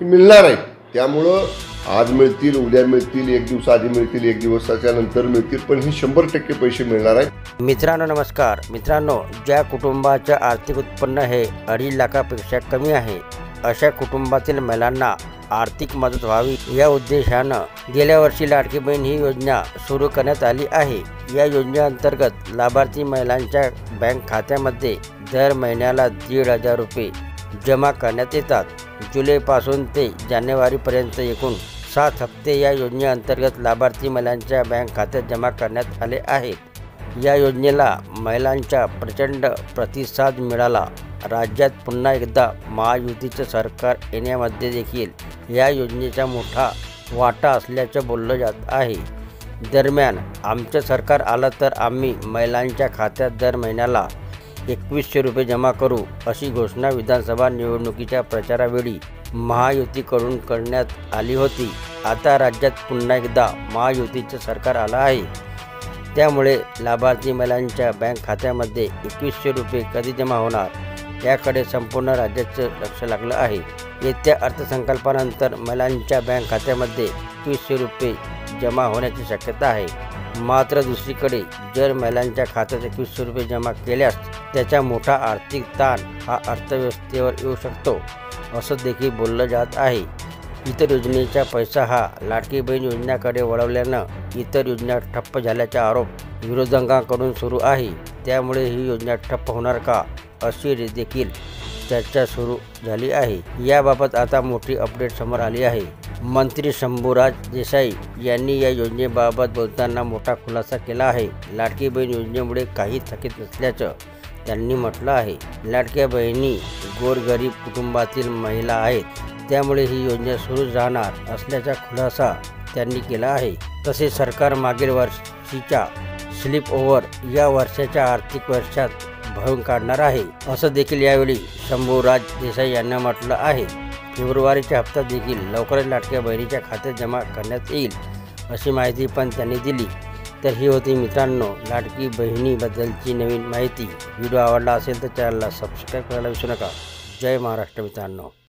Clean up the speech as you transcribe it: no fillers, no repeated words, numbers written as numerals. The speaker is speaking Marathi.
की मिळणार आहेत. त्यामुळं आज मिळतील, उद्या मिळतील, एक दिवस आधी मिळतील, एक दिवसाच्या नंतर मिळतील, पण हे 100% पैसे मिळणार आहेत. मित्रांनो नमस्कार. मित्रांनो, ज्या कुटुंबाचं आर्थिक उत्पन्न हे 2.5 लाखापेक्षा कमी आहे अशा कुटुंबातील महिलांना आर्थिक मदत व्हावी या उद्देशानं गेल्या वर्षी लाडकी बहीण ही योजना सुरू करण्यात आली आहे. या योजनेअंतर्गत लाभार्थी महिलांच्या बँक खात्यामध्ये दर महिन्याला 1,500 रुपये जमा करण्यात येतात. जुलैपासून ते जानेवारीपर्यंत एकूण 7 हप्ते या योजनेअंतर्गत लाभार्थी महिलांच्या बँक खात्यात जमा करण्यात आले आहेत. या योजनेला महिलांचा प्रचंड प्रतिसाद मिळाला. राज्यात पुन्हा एकदा महायुतीचं सरकार येण्यामध्ये देखील या योजनेचा मोठा वाटा असल्याचं बोललं जात आहे. दरम्यान आमचं सरकार आलं तर आम्ही महिलांच्या खात्यात दर महिन्याला 2100 रुपये जमा करू अशी घोषणा विधानसभा निवडणुकीच्या प्रचारावेळी महायुतीकडून करण्यात आली होती. आता राज्यात पुन्हा एकदा महायुतीचं सरकार आलं आहे. त्यामुळे लाभार्थी महिलांच्या बँक खात्यामध्ये 2100 रुपये कधी जमा होणार याकडे संपूर्ण राज्याचं लक्ष लागलं आहे. येत्या अर्थसंकल्पानंतर महिलांच्या बँक खात्यामध्ये 2100 रुपये जमा होण्याची शक्यता आहे. मात्र दुसरीकडे जर महिलांच्या खात्यात 2100 रुपये जमा केल्यास त्याचा मोठा आर्थिक ताण हा अर्थव्यवस्थेवर येऊ शकतो असं देखील बोललं जात आहे. इतर योजनेचा पैसा हा लाडकी बहीण योजनेकडे वळवल्यानं इतर योजना ठप्प झाल्याचा आरोप विरोधकांकडून सुरू आहे. त्यामुळे ही योजना ठप्प होणार का अशी देखील चर्चा सुरू झाली आहे. याबाबत आता मोठी अपडेट समोर आली आहे. मंत्री शंभूराज देसाई यांनी या योजनेबाबत बोलताना मोठा खुलासा केला आहे. लाडकी बहीण योजनेमुळे काही थकीत नसल्याचं त्यांनी म्हटलं आहे. लाडक्या बहिणी गोरगरीब कुटुंबातील महिला आहेत, त्यामुळे ही योजना सुरू राहणार असल्याचा खुलासा त्यांनी केला आहे. तसेच सरकार मागील वर्षीच्या स्लिप ओव्हर या वर्षाच्या आर्थिक वर्षात भरून काढणार आहे असं देखील यावेळी शंभूराज देसाई यांनी म्हटलं आहे. फेब्रुवारीचा हप्ता देखील लवकरच लाडक्या बहिणीच्या खात्यात जमा करण्यात येईल अशी माहिती पण त्यांनी दिली. तर ही होती मित्रांनो लाडकी बहिणीबद्दलची नवीन माहिती. व्हिडिओ आवडला असेल तर चॅनलला सबस्क्राईब करायला विसरू नका. जय महाराष्ट्र मित्रांनो.